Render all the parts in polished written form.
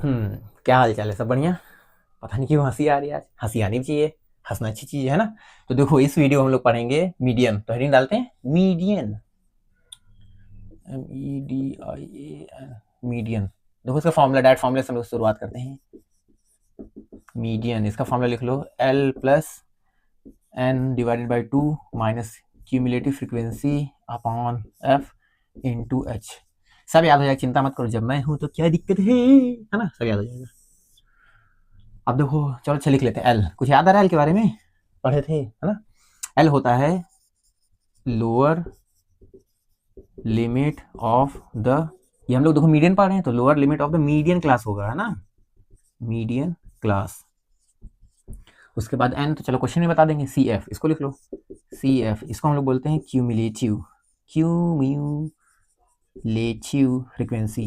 क्या हाल चाल है? सब बढ़िया। पता नहीं क्यों हंसी आ रही है आज। हंसी आनी भी चाहिए, हंसना अच्छी चीज है ना। तो देखो, इस वीडियो में हम लोग पढ़ेंगे मीडियन। तो हेडिंग डालते हैं मीडियन, MEDIAN, मीडियन। देखो इसका फॉर्मूला, डायरेक्ट फॉर्मूले से हम लोग शुरुआत करते हैं। मीडियन, इसका फॉर्मूला लिख लो, L plus n divided by 2 minus cumulative frequency upon F into h. सब याद हो जाएगा, चिंता मत करो, जब मैं हूं तो क्या दिक्कत है ना, सब याद हो जाएगा। अब देखो, चलो अच्छा लिख लेते हैं एल। कुछ याद आ रहा है एल के बारे में? पढ़े थे है ना। एल होता है लोअर लिमिट ऑफ द, ये हम लोग देखो मीडियन पढ़ रहे हैं तो lower limit of the median class होगा, है ना, मीडियन क्लास। उसके बाद एन, तो चलो क्वेश्चन में बता देंगे। सी एफ, इसको लिख लो। सी एफ, इसको हम लोग बोलते हैं cumulative, cumulative frequency,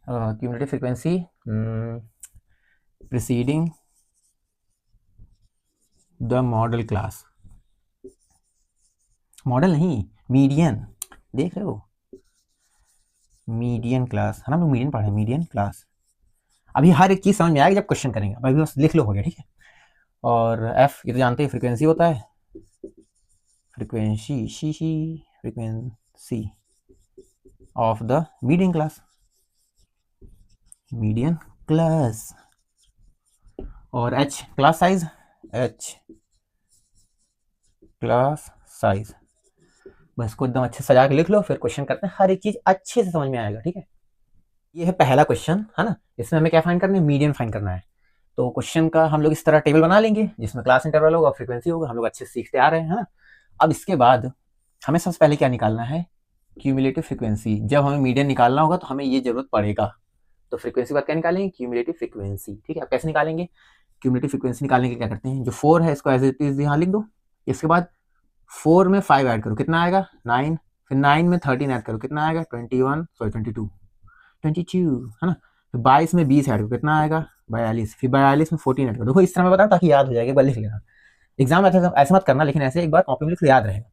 cumulative frequency preceding the model class. Model नहीं, मीडियन, देख रहे हो, मीडियन क्लास है ना, हम लोग मीडियन पढ़े, मीडियन क्लास। अभी हर एक चीज समझ में आएगी जब क्वेश्चन करेंगे, अभी बस लिख लो, हो गया, ठीक है। और एफ, ये तो जानते हैं फ्रीक्वेंसी होता है, frequency, frequency of the median class, median class. और H, class size, H class size. बस को एकदम अच्छे सजा के लिख लो, फिर क्वेश्चन करते हैं, हर एक चीज अच्छे से समझ में आएगा, ठीक है। ये है पहला क्वेश्चन, है ना। इसमें हमें क्या फाइंड करना है? मीडियन फाइंड करना है। तो क्वेश्चन का हम लोग इस तरह टेबल बना लेंगे, जिसमें क्लास इंटरवल होगा, फ्रीक्वेंसी होगा, हम लोग अच्छे से सीखते आ रहे हैं ना। अब इसके बाद हमें सबसे पहले क्या निकालना है? Cumulative frequency. जब हमें मीडियन निकालना होगा तो हमें ये जरूरत पड़ेगा। तो फ्रीक्वेंसी बात क्या निकालेंगे? क्यूमुलेटिव फ्रीक्वेंसी, ठीक है। अब कैसे निकालेंगे? क्यूमुलेटिव फ्रीक्वेंसी निकालने के क्या करते हैं, जो 4 है इसको एज इट इज यहाँ लिख दो। इसके बाद 4 में 5 ऐड करो, कितना आएगा? 9। फिर 9 में 13 ऐड करो, कितना आएगा? 22, है ना। फिर 22 में 20 ऐड करो, कितना आएगा? 42। फिर 42 में 14 ऐड करो। देखो इस तरह मैं बताऊँ ताकि याद हो जाएगा, एक बार लिख लेना। एग्जाम में ऐसे मत करना, लेकिन ऐसे एक बार कॉपी में लिख लो, याद रहेगा।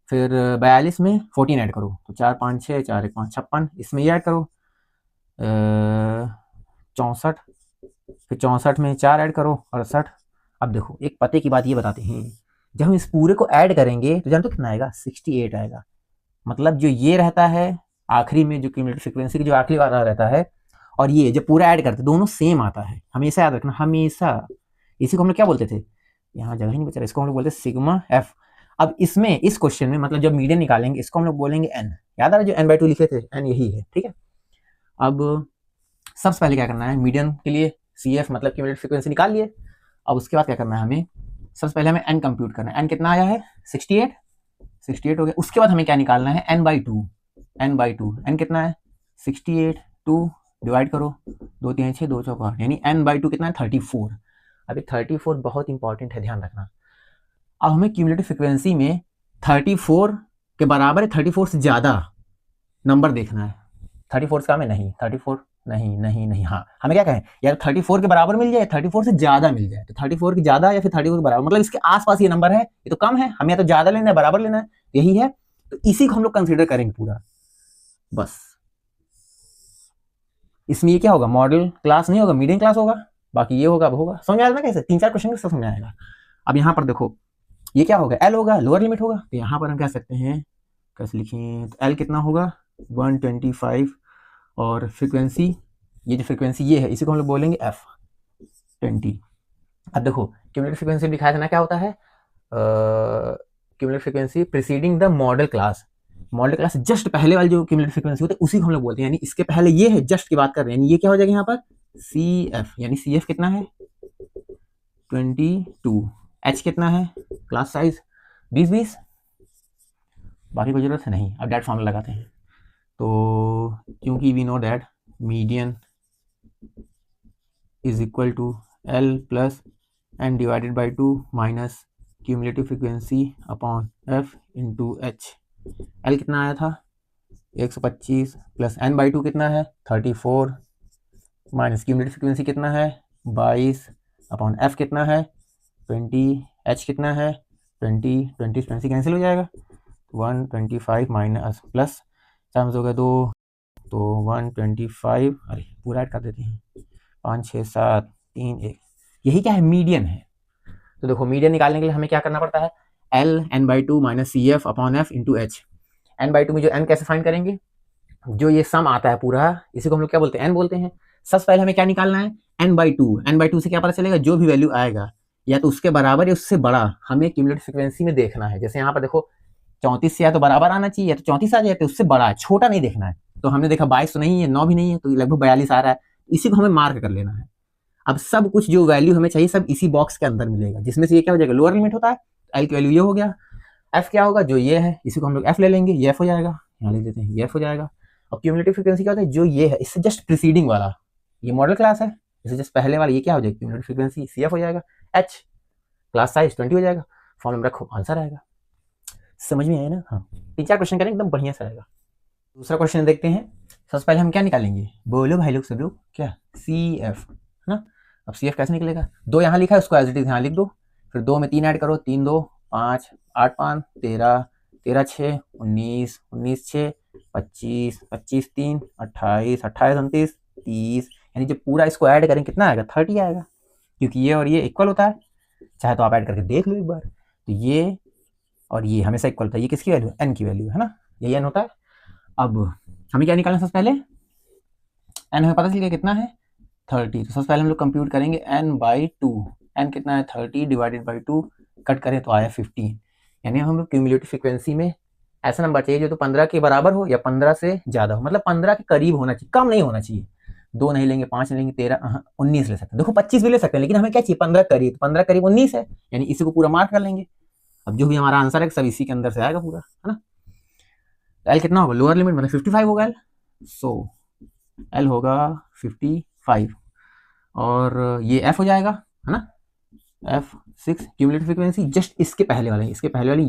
फिर 42 में 14 ऐड करो, तो 4 5 6, 4 1 5, 56। इसमें ये ऐड करो 64। फिर 64 में 4 ऐड करो, 68। अब देखो एक पते की बात ये बताते हैं, जब हम इस पूरे को ऐड करेंगे तो जानते हो कितना आएगा? 68 आएगा। मतलब जो ये रहता है आखिरी में, जो क्यूमुलेटिव फ्रीक्वेंसी की जो आखिरी वाला रहता है, और ये जब पूरा ऐड करते दोनों सेम आता है, हमेशा याद रखना, हमेशा। इसी को हम लोग क्या बोलते थे, यहाँ जगह ही नहीं बचा रहा, इसको हम लोग बोलते सिग्मा एफ। अब इसमें इस क्वेश्चन में मतलब जब मीडियन निकालेंगे, इसको हम लोग बोलेंगे एन। याद आ रहा है, जो n/2 लिखे थे, एन यही है, ठीक है। अब सबसे पहले क्या करना है, मीडियन के लिए सी एफ मतलब क्यूमुलेटिव फ्रीक्वेंसी निकाल लिए। अब उसके बाद क्या करना है हमें? सबसे पहले हमें एन कंप्यूट करना है। एन कितना आया है? 68 हो गया। उसके बाद हमें क्या निकालना है? n/2। एन कितना है? 68। 2 डिवाइड करो, 2 3 6, 2 4 8, यानी n/2 कितना है? 34। अभी 34 बहुत इंपॉर्टेंट है, ध्यान रखना। अब हमें क्यूमुलेटिव फ्रीक्वेंसी में 34 के बराबर है, 34 से ज्यादा नंबर देखना है। 34 से कम है? नहीं, 34 नहीं नहीं नहीं, हाँ हमें क्या कहें यार, 34 के बराबर मिल जाए, 34 से ज्यादा मिल जाए। तो 34 की ज्यादा या फिर 34 के बराबर, मतलब इसके आसपास ये नंबर है, ये तो कम है, हमें या तो ज्यादा लेना है, बराबर लेना है, यही है। तो इसी को हम लोग कंसिडर करेंगे पूरा, बस। इसमें ये क्या होगा? मॉडल क्लास नहीं होगा, मीडियम क्लास होगा। बाकी ये होगा, अब होगा, समझ आएगा ना कैसे? 3 4 क्वेश्चन समझ में आएगा। अब यहाँ पर देखो, ये क्या होगा? एल होगा, लोअर लिमिट होगा। तो यहाँ पर हम कह सकते हैं, कैसे लिखें? तो एल कितना होगा? 125। और फ्रीक्वेंसी, ये जो फ्रीक्वेंसी ये है, इसी को हम लोग बोलेंगे एफ 20। अब देखो क्यूमुलेटिव फ्रीक्वेंसी दिखाया था ना, क्या होता है? Cumulative frequency preceding the model class. Model class just पहले वाली जो क्यूमुलेटिव फ्रीक्वेंसी होती है, उसी को हम लोग बोलते हैं, यानी इसके पहले ये है, जस्ट की बात कर रहे हैं, यानी ये क्या हो जाएगा यहाँ पर? सी एफ, यानी सी एफ कितना है? 22। एच कितना है? क्लास साइज 20 बाकी कोई जरूरत है नहीं। अब डायरेक्ट फॉर्मूला लगाते हैं। तो क्योंकि we know that median is equal to L plus n divided by 2 minus cumulative frequency upon F into h. L कितना आया था? 125 प्लस n/2 कितना है? 34 माइनस क्यूमुलेटिव फ्रीक्वेंसी कितना है? 22 अपॉन एफ कितना है? 20। एच कितना है? 20। 20 कैंसिल हो जाएगा, 125 माइनस प्लस, चांस होगा 2 तो 125, अरे पूरा ऐड कर देते हैं, 5 6 7 3 1, यही क्या है, मीडियन है। तो देखो मीडियन निकालने के लिए हमें क्या करना पड़ता है, L n by two minus C F upon F into h. N by two में जो एन कैसे फाइंड करेंगे, जो ये सम आता है पूरा, इसी को हम लोग क्या बोलते हैं, एन बोलते हैं। सबसे पहले हमें क्या निकालना है, n by two. N by two से क्या पता चलेगा, जो भी वैल्यू आएगा या तो उसके बराबर या उससे बड़ा हमें क्यूमुलेटिव फ्रीक्वेंसी में देखना है। जैसे यहाँ पर देखो 34 से या तो बराबर आना चाहिए या तो 34 आ जाए, तो उससे बड़ा है, छोटा नहीं देखना है। तो हमने देखा 22 तो नहीं है, 9 भी नहीं है, तो लगभग 42 आ रहा है, इसी को हमें मार्क कर लेना है। अब सब कुछ जो वैल्यू हमें चाहिए सब इसी बॉक्स के अंदर मिलेगा, जिसमें से ये क्या हो जाएगा, लोअर लिमिट होता है, एल की वैल्यू ये हो गया, एफ क्या होगा, जो ये है इसी को हम लोग एफ ले लेंगे, ये एफ हो जाएगा, यहाँ लिख देते हैं ये एफ हो जाएगा। और क्यूमुलेटिव फ्रीक्वेंसी क्या होता है, जो ये है इससे जस्ट प्रीसीडिंग वाला, ये मॉडल क्लास है, इससे जस्ट पहले वाला ये क्या हो जाएगा, क्यूमुलेटिव फ्रीक्वेंसी सी एफ हो जाएगा, एच क्लास साइज 20 हो जाएगा, फॉर्म में रखो आंसर आएगा। समझ में आया ना? हाँ, 3-4 क्वेश्चन करें एकदम बढ़िया से आएगा। दूसरा क्वेश्चन देखते हैं। सबसे पहले हम क्या निकालेंगे, बोलो भाई लोग सब लोग, क्या, सी एफ है ना। अब सी एफ कैसे निकलेगा, 2 यहाँ लिखा है उसको एज इट इज यहाँ लिख दो, फिर 2 में 3 ऐड करो, 3 2 5 8 5 13 13 6 19 19 6 25 25 3 28 28 29 30, यानी जब पूरा इसको ऐड करें कितना आएगा, 30 आएगा, क्योंकि ये और ये इक्वल होता है। चाहे तो आप ऐड करके देख लो एक बार, तो ये और ये हमेशा इक्वल होता है। ये किसकी वैल्यू है, एन की वैल्यू है ना, यही एन होता है। अब हमें क्या निकालना है, सबसे पहले एन हमें पता चल गया कितना है, 30। तो सबसे पहले हम लोग कंप्यूट करेंगे एन बाई टू, एन कितना है 30 डिवाइडेड बाई 2, कट करें तो आया 15। यानी हम लोग क्यूमुलेटिव फ्रीक्वेंसी में ऐसा नंबर चाहिए जो तो 15 के बराबर हो या 15 से ज्यादा हो, मतलब 15 के करीब होना चाहिए, कम नहीं होना चाहिए। 2 नहीं लेंगे, 5 नहीं लेंगे, 13 19 ले सकते हैं, देखो 25 भी ले सकते हैं, लेकिन हमें क्या चाहिए, 15 करीब, 15 करीब 19 है, यानी इसी को पूरा मार्क कर लेंगे। अब जो भी हमारा आंसर है सब इसी के अंदर से आएगा पूरा, है ना। एल कितना होगा, लोअर लिमिट मतलब 55 होगा एल, सो एल होगा 55, और ये एफ हो जाएगा, है ना, एफ 6 क्यूमुलेटिव फ्रीक्वेंसी जस्ट इसके पहले वाले, इसके पहले वाले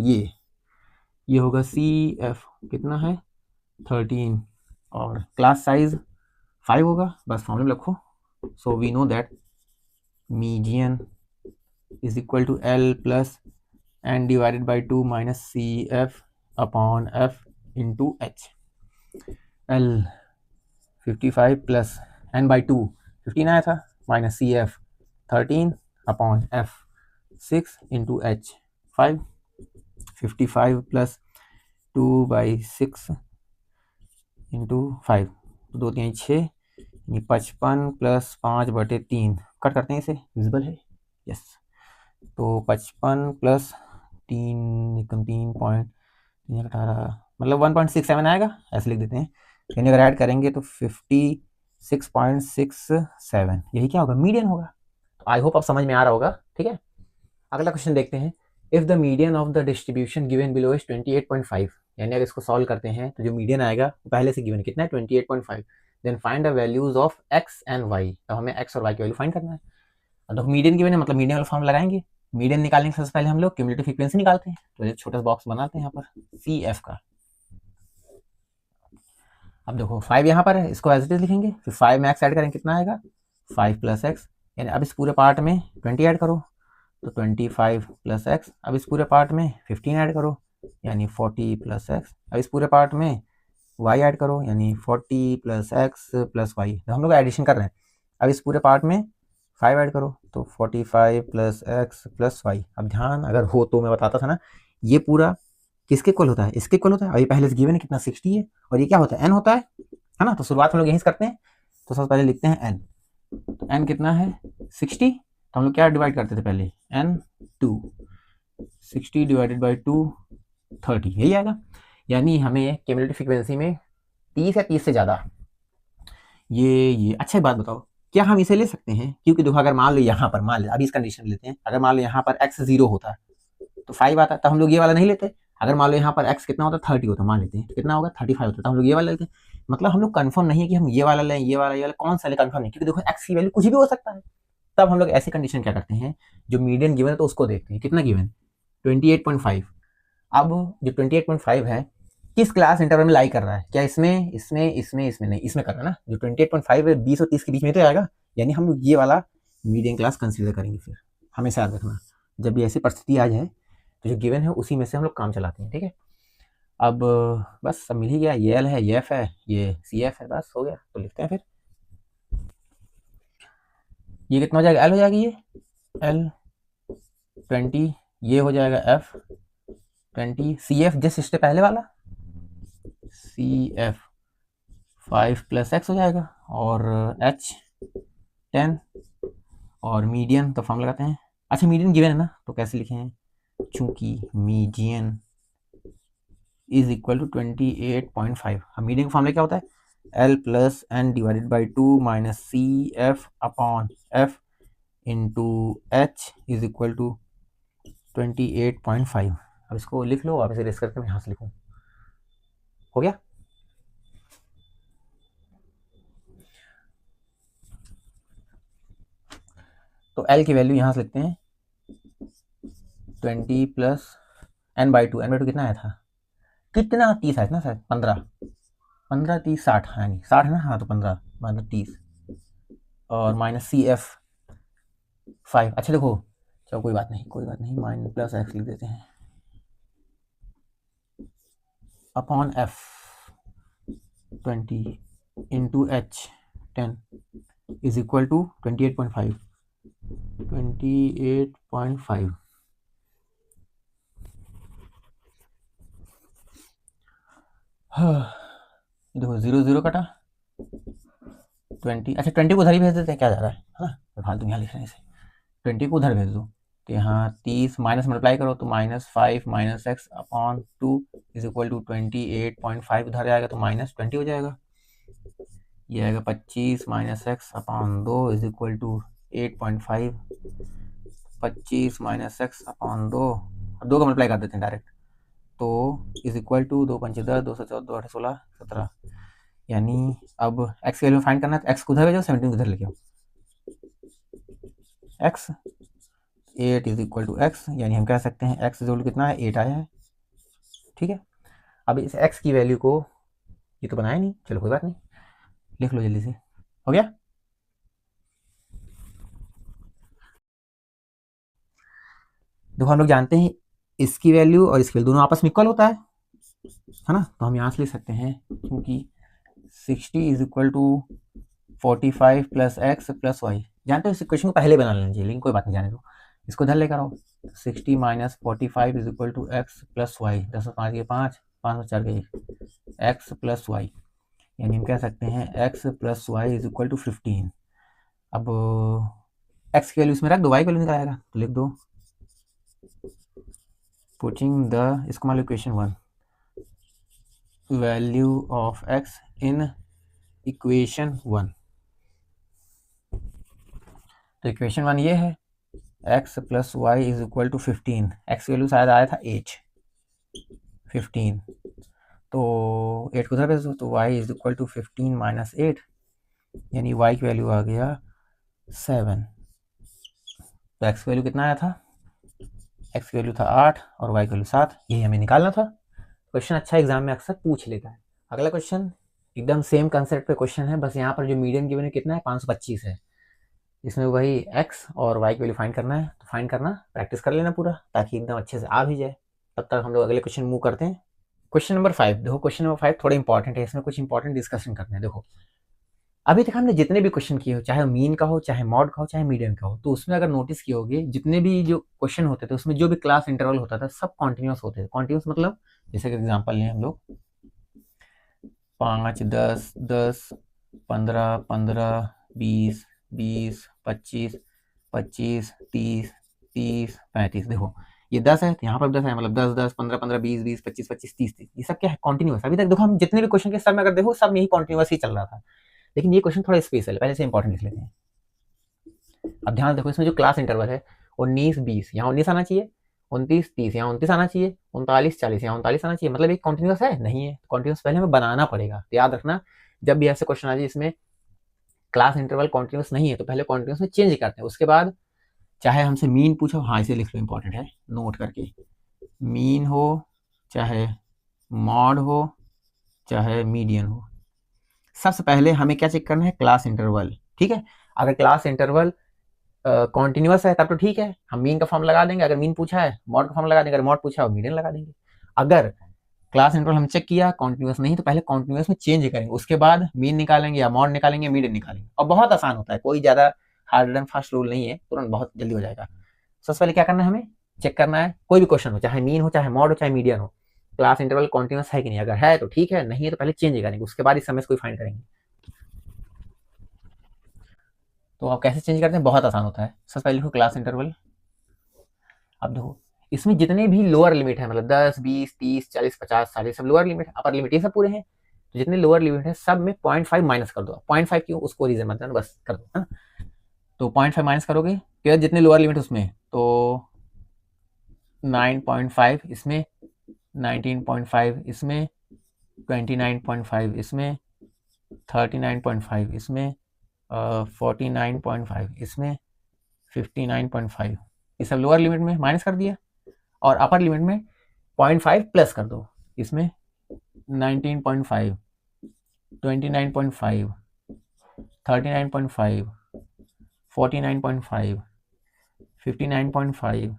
ये होगा सी एफ कितना है 13, और क्लास साइज 5 होगा, बस फॉर्मूला रखो। So we know that median is equal to L plus n divided by 2 minus C F upon F into h. L 55 plus n by 2 15 आया था, minus C F 13 upon F 6 into h 5, 55 plus 2 by 6 into 5, 2 3 6, 55 plus 5/3, cut करते हैं, इसे visible है, yes. तो 55 plus 3.18 मतलब 1.67 आएगा, ऐसे लिख देते हैं। यानी अगर ऐड करेंगे तो 56.67, यही क्या होगा, मीडियन होगा। तो आई होप आप समझ में आ रहा होगा, ठीक है। अगला क्वेश्चन देखते हैं। If the median of the distribution given below is 28.5, यानी अगर इसको सॉल्व करते हैं तो जो मीडियन आएगा वो पहले से गिवन कितना है 28.5, then find the values of x and y. तो हमें एक्स और वाई की वैल्यू फाइंड करना है। तो मीडियन गिवन है मतलब मीडियन वाला फॉर्म लगाएंगे। मीडियन निकालने से सबसे पहले हम लोग क्यूमुलेटिव फ्रीक्वेंसी निकालते हैं, तो एक छोटा सा बॉक्स बनाते हैं यहाँ पर सी एफ का। अब देखो 5 यहाँ पर है, इसको एज इट इज लिखेंगे, फिर 5 में एक्स ऐड करेंगे कितना आएगा 5 प्लस एक्स, यानी अब इस पूरे पार्ट में 20 ऐड करो तो 25 प्लस एक्स, अब इस पूरे पार्ट में 15 ऐड करो यानी 40 प्लस एक्स, अब इस पूरे पार्ट में y ऐड करो यानी 40 प्लस एक्स प्लस वाई, हम लोग एडिशन कर रहे हैं। अब इस पूरे पार्ट में 5 ऐड करो तो 45 प्लस एक्स प्लस वाई। अब ध्यान अगर हो तो मैं बताता था ना, ये पूरा किसके इक्वल होता है, इसके इक्वल होता है। अभी पहले से गिवन है कितना 60 है, और ये क्या होता है n होता है ना। तो शुरुआत हम लोग यहीं से करते हैं, तो सबसे पहले लिखते हैं n, तो n कितना है 60, तो हम लोग क्या डिवाइड करते थे पहले n 2, 60 डिवाइडेड बाई 2 30, यही आएगा। यानी हमें क्यूमुलेटिव फ्रीक्वेंसी में 30 या 30 से ज़्यादा ये अच्छा एक बात बताओ, क्या हम इसे ले सकते हैं, क्योंकि देखो अगर मान लो यहाँ पर, मान लो अभी इस कंडीशन लेते हैं, अगर मान लो यहाँ पर x 0 होता तो 5 आता, तो हम लोग ये वाला नहीं लेते। अगर मान लो यहाँ पर x कितना होता 30 होता, मान लेते हैं कितना होगा 35 होता, तो हम लोग ये वाला लेते हैं। मतलब हम लोग कंफर्म नहीं है कि हम ये वाला लें, ये वाला कौन सा ले, कंफर्म नहीं, क्योंकि देखो x की वैल्यू कुछ भी हो सकता है। तब हम लोग ऐसी कंडीशन क्या करते हैं, जो मीडियन गिवन है तो उसको देखते हैं, कितना गिवन 28.5। अब जो 28.5 है किस क्लास इंटरवल में लाई कर रहा है, क्या इसमें नहीं, इसमें कर रहा है ना। जो 28.5 है 20 और 30 के बीच में तो आएगा, यानी हम लोग ये वाला मीडियन क्लास कंसीडर करेंगे। फिर हमेशा याद रखना, जब भी ऐसी परिस्थिति आ जाए तो जो गिवन है उसी में से हम लोग काम चलाते हैं, ठीक है। अब बस सब मिल ही गया, ये एल है, ये एफ है, ये सी एफ है, बस हो गया। तो लिखते हैं फिर, ये कितना हो जाएगा, एल हो जाएगी ये एल 20, ये हो जाएगा एफ 20, सी एफ जस्ट इससे पहले वाला सी एफ 5 + x हो जाएगा, और h 10, और मीडियन तो फॉर्म लगाते हैं। अच्छा मीडियन गिवन है ना, तो कैसे लिखें, चूंकि मीडियन इज इक्वल टू 28.5। हम मीडियन का फॉर्मूला क्या होता है, L + n / 2 - CF/F into h is equal to 28.5। अब इसको लिख लो, आप इसे रेस करके मैं यहाँ से लिखूँ, हो गया। तो L की वैल्यू यहाँ से लिखते हैं 20 + n/2, n/2 कितना आया था, कितना 30 आया था ना शायद, 15 30 60, हाँ नहीं 60 है ना, हाँ तो 15 मतलब 30, और माइनस CF5। अच्छा देखो, चलो कोई बात नहीं -x लिख देते हैं upon f 20 into h 10 is equal to 28.5। देखो 0 0 कटा 20, अच्छा 20 को उधर ही भेज देते हैं, क्या जा रहा है ना, तो फालतू यहाँ लिख रहे हैं इसे, 20 को उधर भेज दो, तो यहाँ 30 माइनस मल्टीप्लाई करो तो -5 - x upon 2 is equal to 28.5, उधर आएगा तो -20 हो जाएगा, ये आएगा 25 - x upon 2 is equal to 8.5, 25 - x upon 2, अब 2 का मल्टीप्लाई कर देते हैं डायरेक्ट, तो इज इक्वल टू 2 × 5 = 10, 2 × 7 = 2, 8 = 16, 17, यानी अब x की वैल्यू फाइंड करना है तो x को उधर भेजो, 17 को उधर लेके आओ, x 8 is equal to x, यानी हम कह सकते हैं x इक्वल कितना है, 8 आया है, ठीक है। अब इस x की वैल्यू को, ये तो बनाया नहीं, चलो कोई बात नहीं, लिख लो जल्दी से, हो गया। देखो हम लोग जानते हैं इसकी वैल्यू और इसकी वैल्यू दोनों आपस में इक्वल होता है ना, तो हम यहाँ से लिख सकते हैं, क्योंकि 60 is equal to 45 + x + y, जानते हो इस इक्वेशन को पहले बना लेना चाहिए, लेकिन कोई बात नहीं, जाने दो, इसको इधर लेकर आओ, 60 - 45 is equal to x + y, 10 × 5 = 5, 5 × 4 = 1, x + y, यानी हम कह सकते हैं x + y is equal to 15। अब x की वैल्यू इसमें रख दो, y की वैल्यू निकाल आएगा, तो लिख दो पुटिंग द, इसको मान लो equation 1, value of x in equation 1, तो इक्वेशन 1 ये है, x + y is equal to 15, x की वैल्यू शायद आया था 8, 15, तो 8 को उधर भेज दो, तो y इज इक्वल टू 15 - 8, यानी y की वैल्यू आ गया 7, तो x की वैल्यू कितना आया था, x की वैल्यू था 8 और y की वैल्यू 7, यही हमें निकालना था। क्वेश्चन अच्छा एग्जाम में अक्सर पूछ लेता है। अगला क्वेश्चन एकदम सेम कंसेप्ट पे क्वेश्चन है, बस यहाँ पर जो मीडियन गिवन है कितना है, 525 है, इसमें वही x और y की वैल्यू फाइंड करना है, तो फाइंड करना प्रैक्टिस कर लेना पूरा, ताकि एकदम अच्छे से आ भी जाए। तब तक हम लोग अगले क्वेश्चन मूव करते हैं। क्वेश्चन नंबर 5, देखो क्वेश्चन नंबर 5 थोड़ा इंपॉर्टेंट है, इसमें कुछ इंपॉर्टेंट डिस्कशन करते हैं। देखो अभी तक हमने जितने भी क्वेश्चन किए हो, चाहे मीन का हो, चाहे मॉड का हो, चाहे मीडियन का हो, तो उसमें अगर नोटिस किए होगे, जितने भी जो क्वेश्चन होते थे उसमें जो भी क्लास इंटरवल होता था सब कॉन्टिन्यूस होते थे। कॉन्टिन्यूस मतलब जैसे कि एग्जाम्पल लें हम लोग 5 10 10 15 15 20 20 25 25 30 30 35, देखो ये 10 है तो यहाँ पर 10 है, मतलब 10 10 15 15 20 20 25 25 30 30, ये सब क्या है, कॉन्टिन्यूस। अभी तक देखो हम जितने भी क्वेश्चन के सब में अगर देखो सब यही कॉन्टिन्यूस ही चल रहा था, लेकिन ये क्वेश्चन थोड़ा स्पेशल है, पहले से इंपॉर्टेंट लिख लेते हैं। अब ध्यान देखो, इसमें जो क्लास इंटरवल है 19 20, यहाँ 19 आना चाहिए, 29 30, यहाँ 29 आना चाहिए, 39 40, यहाँ 39 आना चाहिए, मतलब एक कॉन्टिन्यूस है नहीं है, कॉन्टिन्यूस पहले हमें बनाना पड़ेगा। तो याद रखना, जब भी ऐसे क्वेश्चन आ जाए इसमें क्लास इंटरवल कॉन्टिन्यूस नहीं है तो पहले कॉन्टिन्यूस में चेंज करते हैं, उसके बाद चाहे हमसे मीन पूछो, हाँ इसे लिख लो, इंपॉर्टेंट है नोट करके, मीन हो चाहे मॉड हो चाहे मीडियन हो, सबसे पहले हमें क्या चेक करना है, क्लास इंटरवल। ठीक है, अगर क्लास इंटरवल कॉन्टिन्यूस है तब तो ठीक है, हम मीन का फॉर्म लगा देंगे, अगर मीन पूछा है मॉड का फॉर्म लगा देंगे, अगर मॉड पूछा है मीडियन लगा देंगे। अगर क्लास इंटरवल हम चेक किया, कॉन्टिन्यूस नहीं, तो पहले कॉन्टिन्यूस में चेंज करेंगे, उसके बाद मीन निकालेंगे या मॉड निकालेंगे, मीडियन निकालेंगे। और बहुत आसान होता है, कोई ज़्यादा हार्ड एंड फास्ट रूल नहीं है, तुरंत बहुत जल्दी हो जाएगा। सबसे पहले क्या करना है, हमें चेक करना है कोई भी क्वेश्चन हो, चाहे मीन हो, चाहे मॉड हो, चाहे मीडियन हो, क्लास इंटरवल कॉन्टिन्यूस है कि नहीं। अगर है तो ठीक है, नहीं है तो पहले चेंज करेंगे, उसके बाद इस समय से कोई फाइंड करेंगे। तो आप कैसे चेंज करते हैं, बहुत आसान होता है। सबसे पहले लिखो क्लास इंटरवल। अब देखो इसमें जितने भी लोअर लिमिट है, मतलब 10, 20, 30, 40, 50, 60 सब लोअर लिमिट, अपर लिमिट ये सब पूरे हैं। तो जितने लोअर लिमिट है सब में 0.5 माइनस कर दो। 0.5 क्यों, उसको रीजन मत बस कर दो, है ना। तो 0.5 माइनस करोगे, फिर जितने लोअर लिमिट उसमें, तो 9.5 इसमें, 19.5 इसमें, 29.5 इसमें, 39.5 इसमें, 49.5 इसमें, 59.5, ये सब लोअर लिमिट में माइनस कर दिया। और अपर लिमिट में 0.5 प्लस कर दो, इसमें 19.5, 29.5, 39.5, 49.5, 59.5,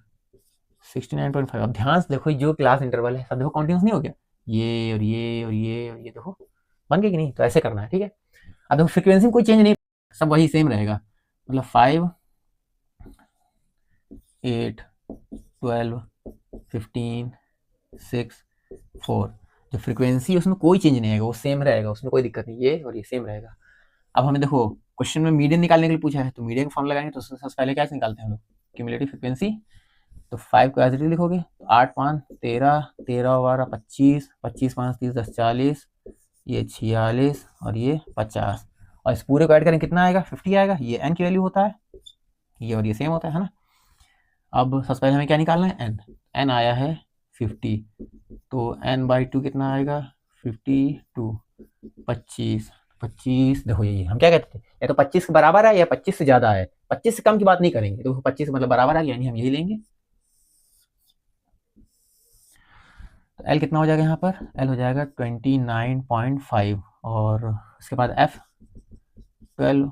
69.5। अब ध्यान से देखो, जो क्लास इंटरवल है सब देखो कॉन्टिन्यूस नहीं हो गया, ये और ये और ये और ये देखो बन गया कि नहीं। तो ऐसे करना है, ठीक है। अब देखो फ्रीक्वेंसी में कोई चेंज नहीं, सब वही सेम रहेगा, मतलब 5, 8, 12, 15, 6, 4, जो फ्रीक्वेंसी है उसमें कोई चेंज नहीं आएगा, वो सेम रहेगा, उसमें कोई दिक्कत नहीं, ये और ये सेम रहेगा। अब हमें देखो क्वेश्चन में मीडियन निकालने के लिए पूछा है, तो मीडियन फॉर्म लगाएंगे, तो सबसे पहले क्या निकालते हैं हम लोग, क्यूमुलेटिव फ्रीक्वेंसी। तो 5 को एज इट इज लिखोगे, तो 8, 5, 13, 13, 12, 25, 25, 5, 30, 10, 40, ये 46 और ये 50, और इस पूरे को ऐड करें कितना आएगा, 50 आएगा। ये n की वैल्यू होता है, ये और ये सेम होता है ना। अब सबसे पहले हमें क्या निकालना है, n आया है 50, तो n/2 कितना आएगा, 52, 25, 25 देखो ये हम क्या कहते थे, या तो 25 के बराबर है या 25 से ज्यादा है, 25 से कम की बात नहीं करेंगे। तो 25 मतलब बराबर आ गया, यानी हम यही लेंगे। तो L कितना हो जाएगा यहाँ पर, L हो जाएगा 29.5, और उसके बाद F 12,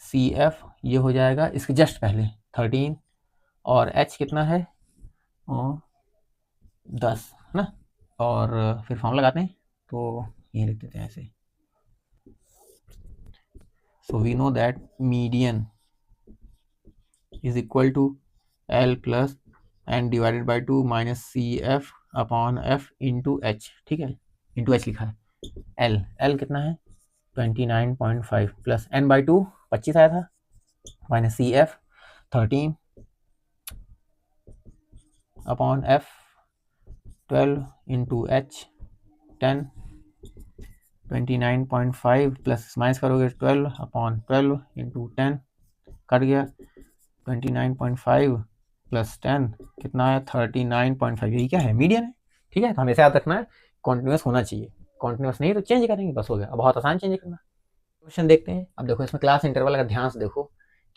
CF ये हो जाएगा इसके जस्ट पहले 13, और H कितना है, 10, है ना। और फिर फॉर्म लगाते हैं, तो ये लिख देते हैं ऐसे। So we know that median is equal to L plus n divided by 2 minus CF upon F into H, ठीक है, into H लिखा है। L कितना है 29.5 प्लस n/2 25 आया था, minus CF 13 upon F 12 into H 10, 29.5 plus minus करोगे 12 upon 12 into 10, cut गया, 29.5 प्लस 10 कितना है 39.5, यही क्या है, मीडियन है, ठीक है। तो हमेशा याद रखना है कॉन्टिन्यूस होना चाहिए, कॉन्टिन्यूस नहीं तो चेंज करेंगे, बस हो गया। अब बहुत आसान चेंज करना। क्वेश्चन देखते हैं। अब देखो इसमें क्लास इंटरवल अगर ध्यान से देखो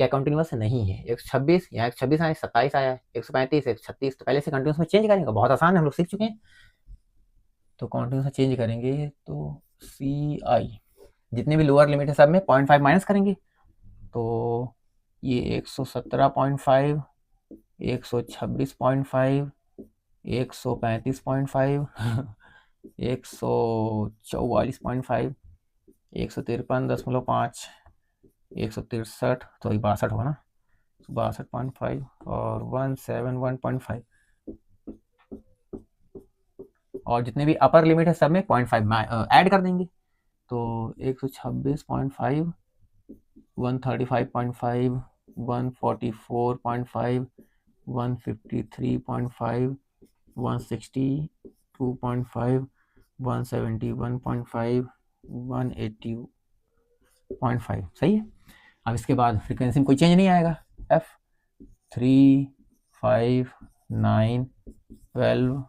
क्या कॉन्टिन्यूस नहीं है, 126 यहाँ 126 आया, 27 आया, 135, 136, तो पहले से कंटिन्यूस में चेंज करेंगे, बहुत आसान है, हम लोग सीख चुके हैं। तो कंटिन्यूस में चेंज करेंगे, तो CI जितने भी लोअर लिमिट है सब में 0.5 माइनस करेंगे, तो ये 117.5, 126.5, 135.5, 144.5, 153.5, 163, तो 62 होगा ना, 62.5 और 171.5, और जितने भी अपर लिमिट है सब में 0.5 ऐड कर देंगे, तो 126.5, 135.5, 144.5, 153.5, 162.5, 171.5, 180.5, सही है। अब इसके बाद फ्रीक्वेंसी में कोई चेंज नहीं आएगा, F 3, 5, 9, 12,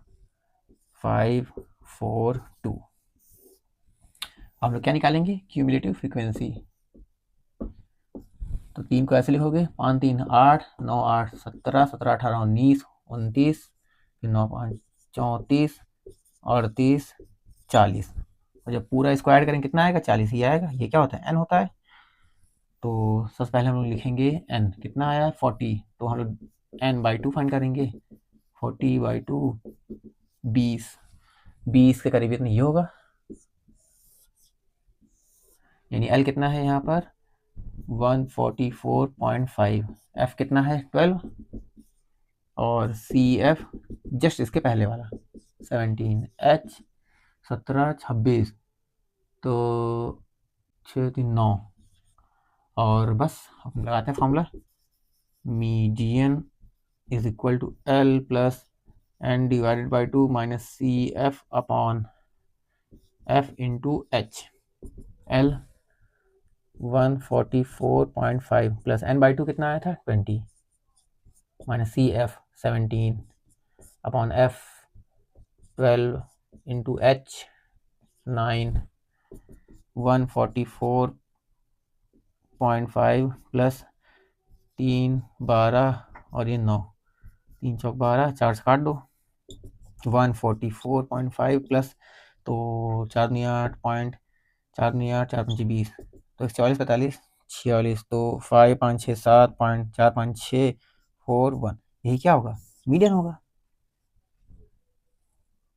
5, 4, 2। आप लोग क्या निकालेंगे, क्यूमुलेटिव फ्रीक्वेंसी। तो 3 को ऐसे लिखोगे, 5, 3, 8, 9, 8, 17, 17, 18, 19, 29, फिर 9, 5, 34, 38, 40, और जब पूरा इसको ऐड करेंगे कितना आएगा, 40 ही आएगा। ये क्या होता है, n होता है। तो सबसे पहले हम लोग लिखेंगे n कितना आया 40, तो हम लोग n/2 फाइंड करेंगे, 40/2 20, 20 के करीब इतना ये होगा, यानी एल कितना है यहाँ पर 144.5, एफ कितना है 12 और सी एफ जस्ट इसके पहले वाला 17, एच 17 26, तो 6 3 9, और बस हम लगाते हैं formula, median is equal to L plus n divided by 2 minus C F upon F into h, L 144.5 plus n by 2 कितना आया था 20 minus C F 17 upon F 12 into h 9, 144.5 plus 3 12 और ये 9, 3 चौक 12, 4 से काट दो, 144.5 प्लस तो 4 नहीं 8 पॉइंट 4 नहीं 8 4 5 20, तो 44 45 46, तो 5 5 6 7 पॉइंट 4 5 6 4 1, यही क्या होगा मीडियन होगा।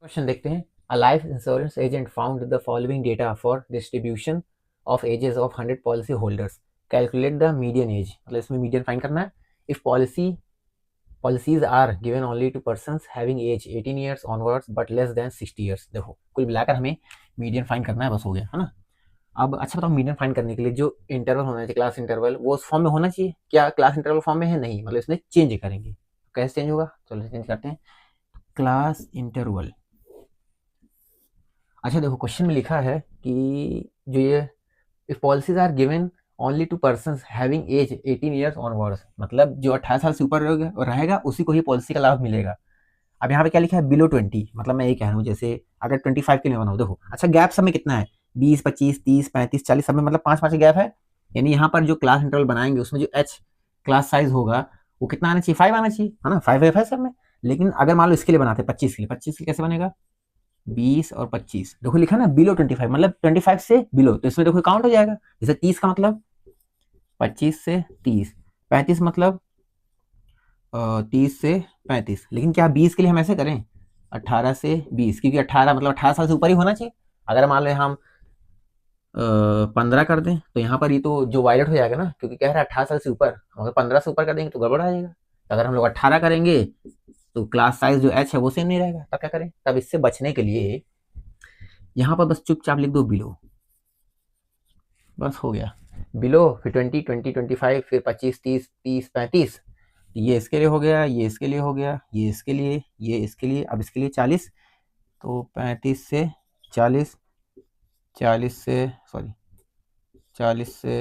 क्वेश्चन देखते हैं, a life insurance agent found the following data for distribution of ages of 100 policy holders, calculate the median age, मतलब इसमें मीडियन फाइंड करना है। If policies are given only to persons having age 18 years onwards but less than 60 years, देखो कुल मिलाकर हमें median find करना है, बस हो गया है ना। अब अच्छा बताओ, मीडियन फाइंड करने के लिए जो इंटरवल होना चाहिए, क्लास इंटरवल, वो उस फॉर्म में होना चाहिए क्या? क्लास इंटरवल फॉर्म में है नहीं, मतलब इसमें चेंज करेंगे, कैसे चेंज होगा, चलो चेंज करते हैं, क्लास इंटरवल। अच्छा देखो क्वेश्चन में लिखा है कि जो ये if policies are given only to persons having age 18 years onwards, मतलब जो 18 साल से ऊपर रहेगा उसी को ही पॉलिसी का लाभ मिलेगा। अब यहाँ पे क्या लिखा है बिलो 20, मतलब मैं ये कह रहा हूँ जैसे अगर 25 के लिए बनाओ, देखो अच्छा गैप सब में कितना है 20 25 30 35 40 सब में, मतलब 5 गैप है, यानी यहाँ पर जो क्लास इंटरवल बनाएंगे उसमें जो एच क्लास साइज होगा वो कितना आना चाहिए 5 आना चाहिए, है ना, 5 है सब में। लेकिन अगर मान लो इसके लिए बनाते 25 के लिए, 25 के कैसे बनेगा 20 और 25, देखो लिखा ना बिलो 25, मतलब 25 से बिलो, तो इसमें देखो काउंट हो जाएगा, जैसे 30 का मतलब 25 से 30, 35 मतलब 30 से 35, लेकिन क्या 20 के लिए हम ऐसे करें 18 से 20, क्योंकि 18 मतलब 18 साल से ऊपर ही होना चाहिए। अगर मान लें हम 15 कर दें तो यहाँ पर ये तो जो वायलेट हो जाएगा ना, क्योंकि कह रहा है 18 साल से ऊपर, अगर 15 से ऊपर कर देंगे तो गड़बड़ आ जाएगा। अगर हम लोग 18 करेंगे तो क्लास साइज जो एच है वो सेम नहीं रहेगा, तब क्या करें, तब इससे बचने के लिए यहाँ पर बस चुपचाप लिख दो बिलो, बस हो गया बिलो, फिर 20 20 25, फिर 25 30 30 35, ये इसके लिए हो गया, ये इसके लिए हो गया, ये इसके लिए, ये इसके लिए, अब इसके लिए 40, तो 35 से 40, 40 से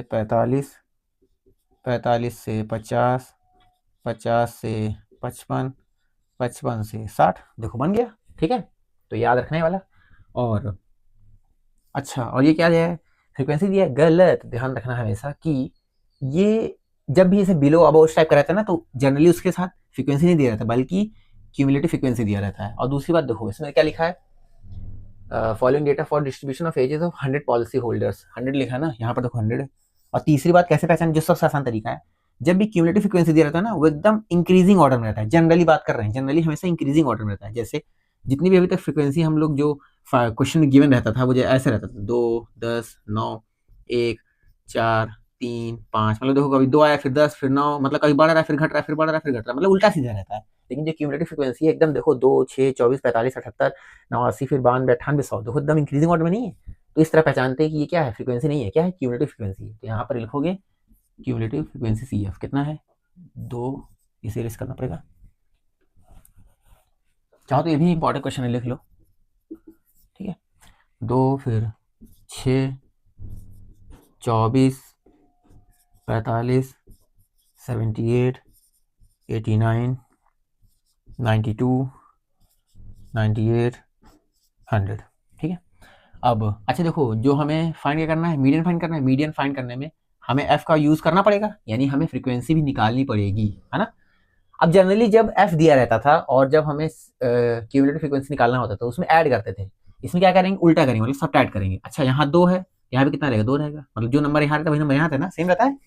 45, 45 से 50, 50 से 55, 55 से 60, देखो बन गया, ठीक है, तो याद रखने वाला। और अच्छा, और ये क्या है फ्रीक्वेंसी दिया है, गलत, ध्यान रखना हमेशा कि ये जब भी इसे बिलो अबाउट टाइप का रहता है ना, तो जनरली उसके साथ फ्रीक्वेंसी नहीं दिया रहता, बल्कि क्यूमुलेटिव फ्रीक्वेंसी दिया रहता है। और दूसरी बात देखो इसमें क्या लिखा है, following data for distribution of ages of 100 policy holders, 100 लिखा है ना, यहाँ पर देखो 100। और तीसरी बात कैसे पहचान, जो सबसे आसान तरीका है, जब भी क्यूमुलेटिव फ्रीक्वेंसी दिया रहता है ना, वो एकदम इंक्रीजिंग ऑर्डर में रहता है, जनरली बात कर रहे हैं, जनरली हमेशा इंक्रीजिंग ऑर्डर में रहता है। जैसे जितनी भी अभी तक फ्रीक्वेंसी हम लोग जो क्वेश्चन में गिवन रहता था वो जो ऐसे रहता था 2 10 9 1 4 3 5, मतलब देखो कभी 2 आया फिर 10 फिर 9, मतलब कभी बढ़ रहा है फिर घट रहा है फिर बढ़ रहा है फिर घट रहा है, मतलब उल्टा सीधा रहता है। लेकिन जो क्यूमुलेटिव फ्रीक्वेंसी है एकदम देखो 2 6 24 45 78 89 फिर 92 98 100, देखो एकदम इंक्रीजिंग ऑर्डर में नहीं है। तो इस तरह पहचानते हैं कि ये क्या है, फ्रीक्वेंसी नहीं है, क्या है क्यूमुलेटिव फ्रीक्वेंसी है। तो यहाँ पर लिखोगे क्यूमुलेटिव फ्रीक्वेंसी सी एफ कितना है 2, इसे इरेज करना पड़ेगा, चाहो तो ये भी इंपॉर्टेंट क्वेश्चन है लिख लो, ठीक है, 2 फिर 6 24 45 78 89 92 98 100, ठीक है। अब अच्छा देखो जो हमें फाइंड क्या करना है, मीडियन फाइंड करना है, मीडियन फाइंड करने में हमें एफ का यूज करना पड़ेगा, यानी हमें फ्रीक्वेंसी भी निकालनी पड़ेगी, है ना। अब जनरली जब एफ दिया रहता था और जब हमें क्यूमुलेटिव फ्रीक्वेंसी निकालना होता था उसमें ऐड करते थे, इसमें क्या करेंगे उल्टा करेंगे, मतलब सब्ट्रैक्ट करेंगे। अच्छा यहाँ 2 है, यहाँ पे कितना रहेगा 2 रहेगा, मतलब जो नंबर यहाँ रहता है वही नंबर यहाँ रहता है ना, सेम रहता है।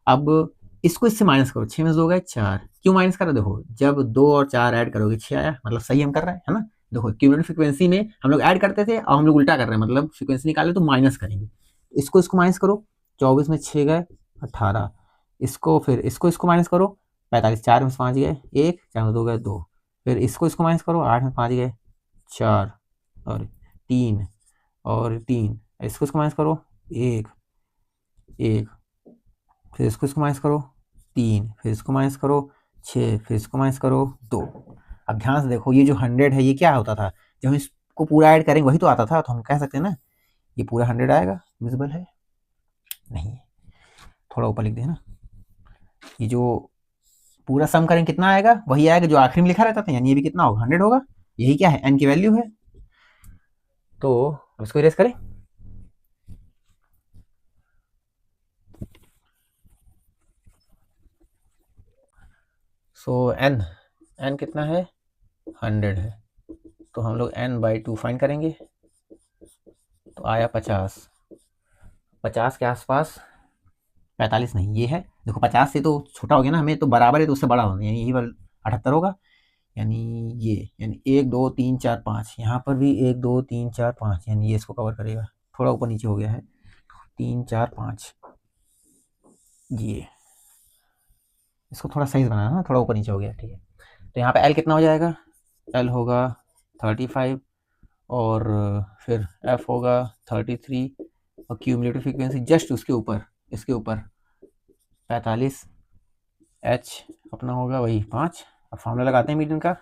अब इसको इससे माइनस करो, 6 में 2 गए 4, क्यों माइनस करो, देखो जब 2 और 4 ऐड करोगे 6 आया, मतलब सही हम कर रहे हैं, है ना। देखो क्यूमुलेटिव फ्रीक्वेंसी में हम लोग ऐड करते थे और हम लोग उल्टा कर रहे हैं, मतलब फ्रीक्वेंसी निकाले तो माइनस करेंगे। इसको माइनस करो, 24 में 6 गए 18, इसको फिर इसको माइनस करो, 45, 4 में 5 गए 1, 4 में 2 गए 2, फिर इसको माइनस करो, 8 में 5 गए 4 और 3 और 3, इसको माइनस करो 1 1, फिर इसको माइनस करो 3, फिर इसको माइनस करो 6, फिर इसको माइनस करो 2। अब ध्यान से देखो, ये जो 100 है ये क्या होता था, जब हम इसको पूरा ऐड करेंगे वही तो आता था, तो हम कह सकते हैं ना ये पूरा 100 आएगा। विजिबल है नहीं, थोड़ा ऊपर लिख दे ना, ये जो पूरा सम करेंगे कितना आएगा, वही आएगा जो आखिरी में लिखा रहता था, यानी ये भी कितना होगा 100 होगा। यही क्या है, n की वैल्यू है। तो अब इसको इरेज करें, सो n कितना है 100 है, तो हम लोग n/2 फाइंड करेंगे, तो आया 50 के आसपास, 45 नहीं ये है, देखो 50 से तो छोटा हो गया ना, हमें तो बराबर है तो उससे बड़ा होगा, यानी यही 78 होगा, यानी ये, यानी 1 2 3 4 5, यहाँ पर भी 1 2 3 4 5, यानी ये इसको कवर करेगा। थोड़ा ऊपर नीचे हो गया है, 3 4 5, ये इसको थोड़ा सही बनाना, थोड़ा ऊपर नीचे हो गया, ठीक है। तो यहाँ पे L कितना हो जाएगा, L होगा 35 और फिर F होगा 33 और क्यूमुलेटिव फ्रीक्वेंसी जस्ट उसके ऊपर, इसके ऊपर 45, H अपना होगा वही 5। अब फॉर्मूला लगाते हैं मीडियन का,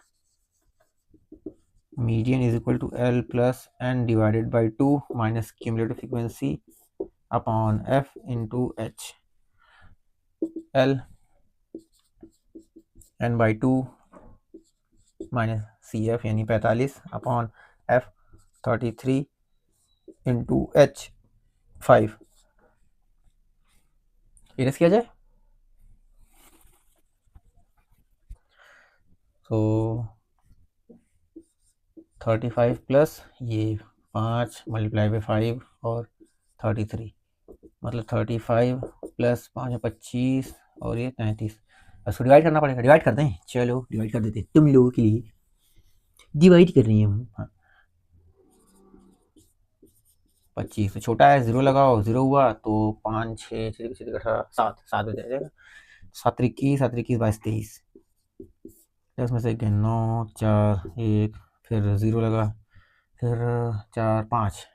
median is equal to L plus n divided by 2 minus cumulative frequency upon F into H। L n/2 minus CF यानी 45 upon F 33 into H 5। Erase किया जाए, तो 35 प्लस ये 5 मल्टीप्लाई बाई 5 और 33, मतलब 35 प्लस 5 25 और ये 33। उसको डिवाइड करना पड़ेगा, डिवाइड कर दें, चलो डिवाइड कर देते, तुम लोगों के लिए डिवाइड कर रही हूँ। हाँ 25 तो छोटा है, 0 लगाओ, 0 हुआ तो 5 6 6 18 7 7 हो जाएगा, 7 21 7 21 22 23, उसमें से 9 4 1, फिर 0 लगा, फिर 4 5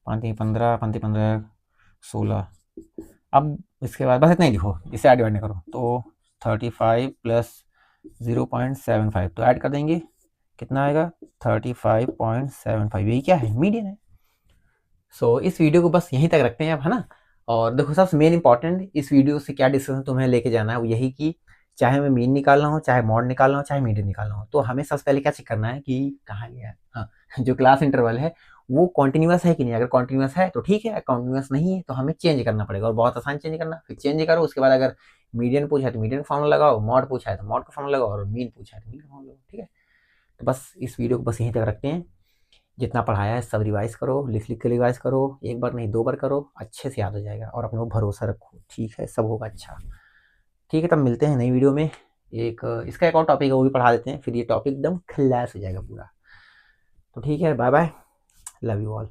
5 3 15 5 3 15 16। अब इसके बाद बस इतना ही लिखो, इसे ऐड डिवाइड नहीं करो, तो 35 प्लस 0.75, तो ऐड कर देंगे कितना आएगा 35.75, यही क्या है मीडियन है। सो इस वीडियो को बस यहीं तक रखते हैं अब, है ना। और देखो सबसे मेन इंपॉर्टेंट इस वीडियो से क्या डिस्कशन तुम्हें लेके जाना है, वो यही कि चाहे हमें मीन निकालना हो, चाहे मॉड निकालना हो, चाहे मीडियन निकालना हो, तो हमें सबसे पहले क्या चेक करना है कि कहाँ गया है, हाँ जो क्लास इंटरवल है वो कॉन्टिन्यूस है कि नहीं। अगर कॉन्टिन्यूस है तो ठीक है, कॉन्टिन्यूस नहीं है तो हमें चेंज करना पड़ेगा, और बहुत आसान चेंज करना। फिर चेंज करो, उसके बाद अगर मीडियन पूछा है तो मीडियन का फॉर्मूला लगाओ, मॉड पूछा है तो मॉड का फॉर्मूला लगाओ, और मीन पूछा है तो मीन का फॉर्मूला लगाओ, ठीक है। तो बस इस वीडियो को बस यहीं तक रखते हैं, जितना पढ़ाया है सब रिवाइज करो, लिख लिख के रिवाइज करो, एक बार नहीं 2 बार करो, अच्छे से याद हो जाएगा, और अपने को भरोसा रखो, ठीक है, सब होगा अच्छा। ठीक है, तब मिलते हैं नई वीडियो में। एक इसका एक और टॉपिक है वो भी पढ़ा देते हैं, फिर ये टॉपिक एकदम खलास हो जाएगा पूरा। तो ठीक है, bye bye, love you all.